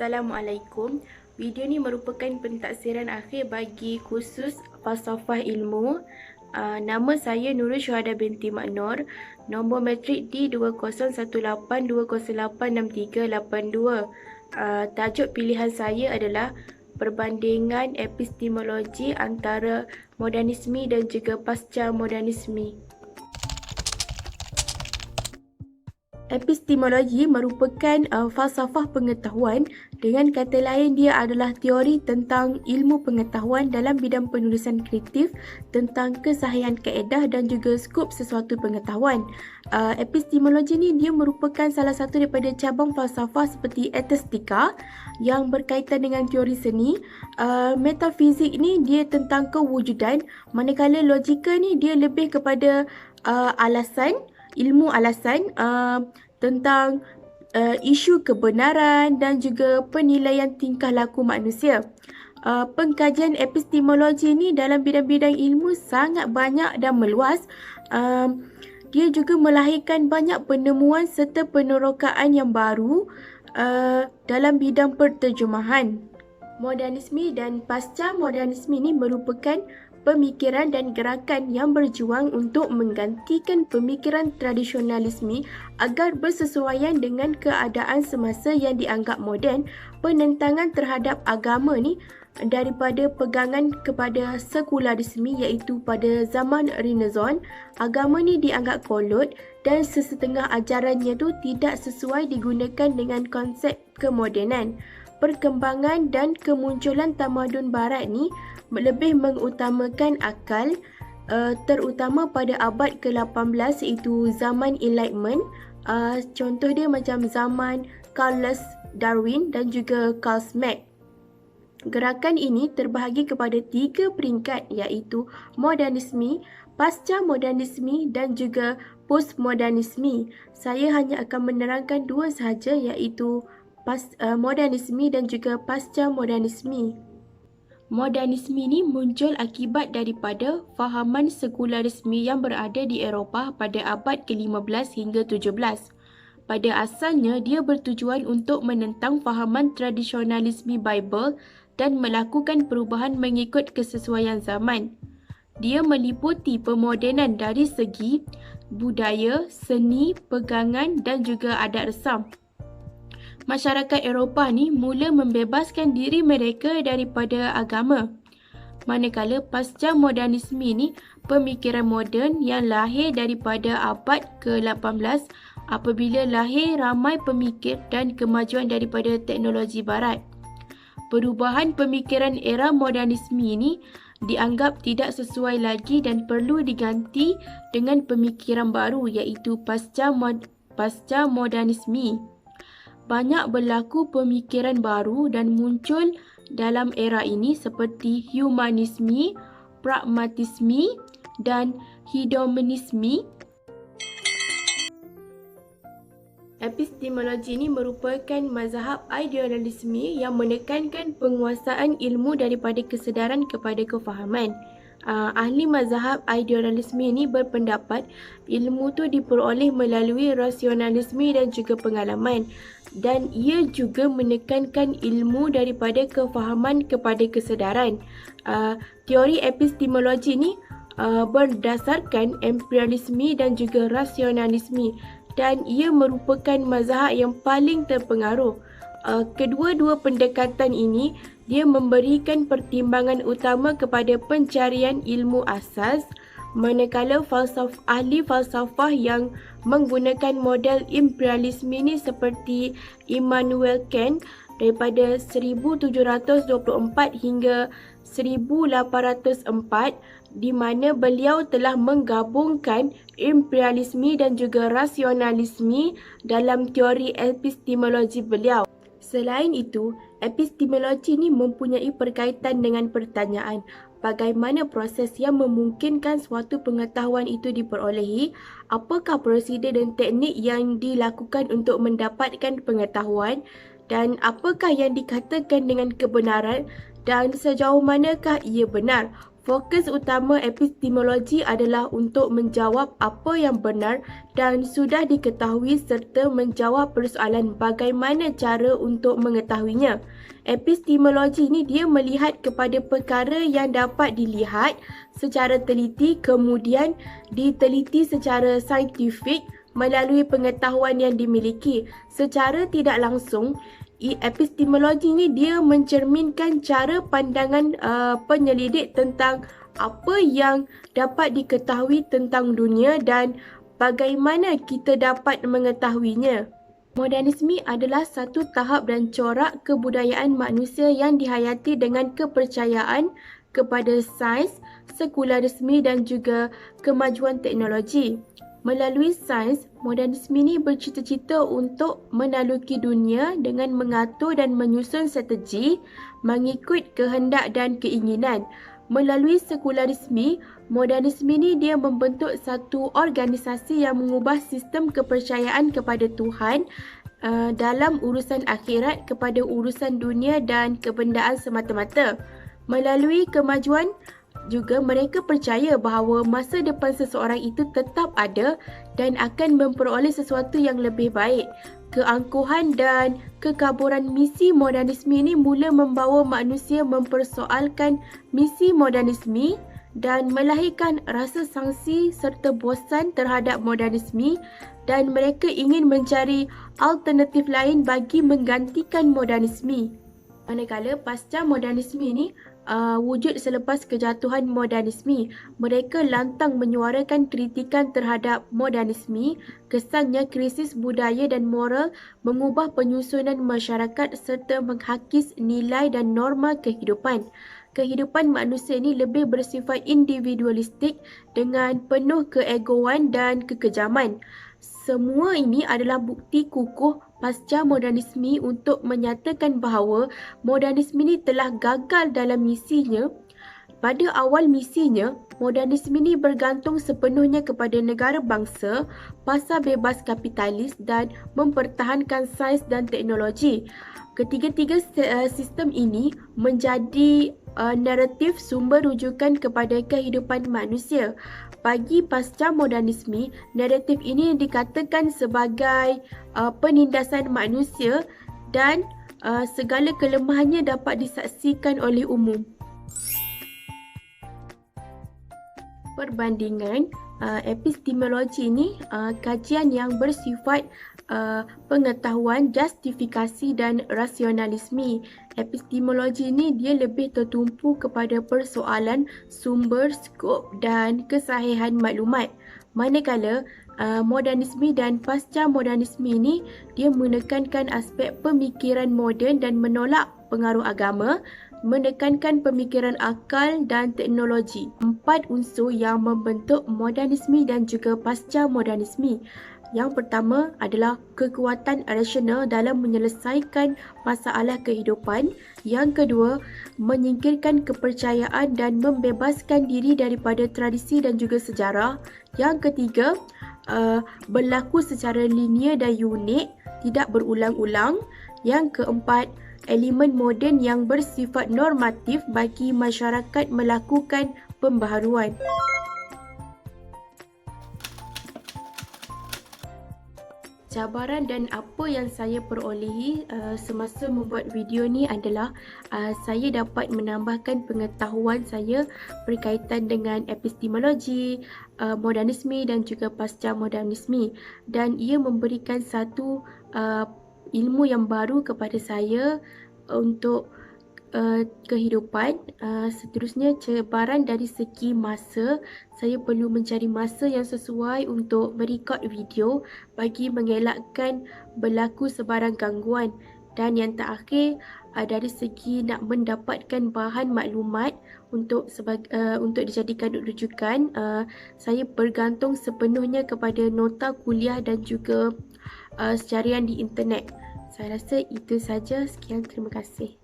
Assalamualaikum. Video ni merupakan pentaksiran akhir bagi kursus Falsafah Ilmu. Nama saya Nurul Syuhada binti Mak Nur. Nombor matrik D201820086382. Tajuk pilihan saya adalah perbandingan epistemologi antara modernisme dan juga pasca modernisme. Epistemologi merupakan falsafah pengetahuan. Dengan kata lain, dia adalah teori tentang ilmu pengetahuan dalam bidang penulisan kreatif tentang kesahihan kaedah dan juga skop sesuatu pengetahuan. Epistemologi ni dia merupakan salah satu daripada cabang falsafah seperti estetika yang berkaitan dengan teori seni. Metafizik ni dia tentang kewujudan, manakala logika ni dia lebih kepada ilmu alasan tentang isu kebenaran dan juga penilaian tingkah laku manusia. Pengkajian epistemologi ni dalam bidang-bidang ilmu sangat banyak dan meluas. Dia juga melahirkan banyak penemuan serta penerokaan yang baru dalam bidang perterjemahan. Modernisme dan pasca modernisme ini merupakan pemikiran dan gerakan yang berjuang untuk menggantikan pemikiran tradisionalisme agar bersesuaian dengan keadaan semasa yang dianggap moden. Penentangan terhadap agama ni daripada pegangan kepada sekularisme, iaitu pada zaman Renaissance, agama ni dianggap kolot dan sesetengah ajarannya tu tidak sesuai digunakan dengan konsep kemodenan. Perkembangan dan kemunculan tamadun barat ni lebih mengutamakan akal, terutama pada abad ke-18 iaitu zaman Enlightenment. Contoh dia macam zaman Charles Darwin dan juga Karl Marx. Gerakan ini terbahagi kepada 3 peringkat, iaitu modernisme, pasca modernisme dan juga postmodernisme. Saya hanya akan menerangkan 2 sahaja, iaitu modernisme dan juga pasca modernisme. Modernisme ni muncul akibat daripada fahaman sekularisme yang berada di Eropah pada abad ke-15 hingga 17. Pada asalnya, dia bertujuan untuk menentang fahaman tradisionalisme Bible dan melakukan perubahan mengikut kesesuaian zaman. Dia meliputi pemodenan dari segi budaya, seni, pegangan dan juga adat resam. Masyarakat Eropah ni mula membebaskan diri mereka daripada agama. Manakala pasca modernisme ni pemikiran moden yang lahir daripada abad ke-18 apabila lahir ramai pemikir dan kemajuan daripada teknologi barat. Perubahan pemikiran era modernisme ini dianggap tidak sesuai lagi dan perlu diganti dengan pemikiran baru, iaitu pasca modernisme. Banyak berlaku pemikiran baru dan muncul dalam era ini seperti humanisme, pragmatisme dan hedonisme. Epistemologi ini merupakan mazhab idealisme yang menekankan penguasaan ilmu daripada kesedaran kepada kefahaman. Ahli mazhab idealisme ini berpendapat ilmu tu diperoleh melalui rasionalisme dan juga pengalaman, dan ia juga menekankan ilmu daripada kefahaman kepada kesedaran. Teori epistemologi ini berdasarkan empirialisme dan juga rasionalisme, dan ia merupakan mazhab yang paling terpengaruh. Kedua-dua pendekatan ini dia memberikan pertimbangan utama kepada pencarian ilmu asas, manakala ahli falsafah yang menggunakan model imperialisme ini seperti Immanuel Kant daripada 1724 hingga 1804, di mana beliau telah menggabungkan imperialisme dan juga rasionalisme dalam teori epistemologi beliau. Selain itu, epistemologi ini mempunyai berkaitan dengan pertanyaan bagaimana proses yang memungkinkan suatu pengetahuan itu diperolehi, apakah prosedur dan teknik yang dilakukan untuk mendapatkan pengetahuan, dan apakah yang dikatakan dengan kebenaran dan sejauh manakah ia benar. Fokus utama epistemologi adalah untuk menjawab apa yang benar dan sudah diketahui serta menjawab persoalan bagaimana cara untuk mengetahuinya. Epistemologi ni dia melihat kepada perkara yang dapat dilihat secara teliti, kemudian diteliti secara saintifik melalui pengetahuan yang dimiliki. Secara tidak langsung, epistemologi ni dia mencerminkan cara pandangan penyelidik tentang apa yang dapat diketahui tentang dunia dan bagaimana kita dapat mengetahuinya. Modernisme adalah satu tahap dan corak kebudayaan manusia yang dihayati dengan kepercayaan kepada sains, sekularisme dan juga kemajuan teknologi. Melalui sains, modernisme ini bercita-cita untuk menaluki dunia dengan mengatur dan menyusun strategi mengikut kehendak dan keinginan. Melalui sekularisme, modernisme ini dia membentuk satu organisasi yang mengubah sistem kepercayaan kepada Tuhan dalam urusan akhirat kepada urusan dunia dan kebendaan semata-mata. Melalui kemajuan juga mereka percaya bahawa masa depan seseorang itu tetap ada dan akan memperoleh sesuatu yang lebih baik. Keangkuhan dan kekaburan misi modernisme ini mula membawa manusia mempersoalkan misi modernisme dan melahirkan rasa sangsi serta bosan terhadap modernisme dan mereka ingin mencari alternatif lain bagi menggantikan modernisme. Manakala pasca modernisme ini wujud selepas kejatuhan modernisme, mereka lantang menyuarakan kritikan terhadap modernisme, kesannya krisis budaya dan moral, mengubah penyusunan masyarakat serta menghakis nilai dan norma kehidupan. Kehidupan manusia ini lebih bersifat individualistik dengan penuh keegoan dan kekejaman. Semua ini adalah bukti kukuh pasca modernisme untuk menyatakan bahawa modernisme ini telah gagal dalam misinya. Pada awal misinya, modernisme ini bergantung sepenuhnya kepada negara bangsa, pasar bebas kapitalis dan mempertahankan sains dan teknologi. Ketiga-tiga sistem ini menjadi naratif sumber rujukan kepada kehidupan manusia. Bagi pasca modernisme, naratif ini dikatakan sebagai penindasan manusia dan segala kelemahannya dapat disaksikan oleh umum. Perbandingan epistemologi ini kajian yang bersifat pengetahuan, justifikasi dan rasionalisme. Epistemologi ini dia lebih tertumpu kepada persoalan sumber, skop dan kesahihan maklumat. Manakala modernisme dan pasca modernisme ini dia menekankan aspek pemikiran moden dan menolak pengaruh agama, menekankan pemikiran akal dan teknologi. 4 unsur yang membentuk modernisme dan juga pasca modernisme. Yang pertama adalah kekuatan rasional dalam menyelesaikan masalah kehidupan. Yang kedua, menyingkirkan kepercayaan dan membebaskan diri daripada tradisi dan juga sejarah. Yang ketiga, berlaku secara linear dan unik, tidak berulang-ulang. Yang keempat, elemen moden yang bersifat normatif bagi masyarakat melakukan pembaharuan. Cabaran dan apa yang saya perolehi semasa membuat video ni adalah saya dapat menambahkan pengetahuan saya berkaitan dengan epistemologi, modernisme dan juga pasca modernisme, dan ia memberikan satu ilmu yang baru kepada saya untuk kehidupan. Seterusnya, cabaran dari segi masa. Saya perlu mencari masa yang sesuai untuk merekod video bagi mengelakkan berlaku sebarang gangguan. Dan yang terakhir, dari segi nak mendapatkan bahan maklumat untuk dijadikan rujukan, saya bergantung sepenuhnya kepada nota kuliah dan juga secarian di internet. Saya rasa itu saja. Sekian, terima kasih.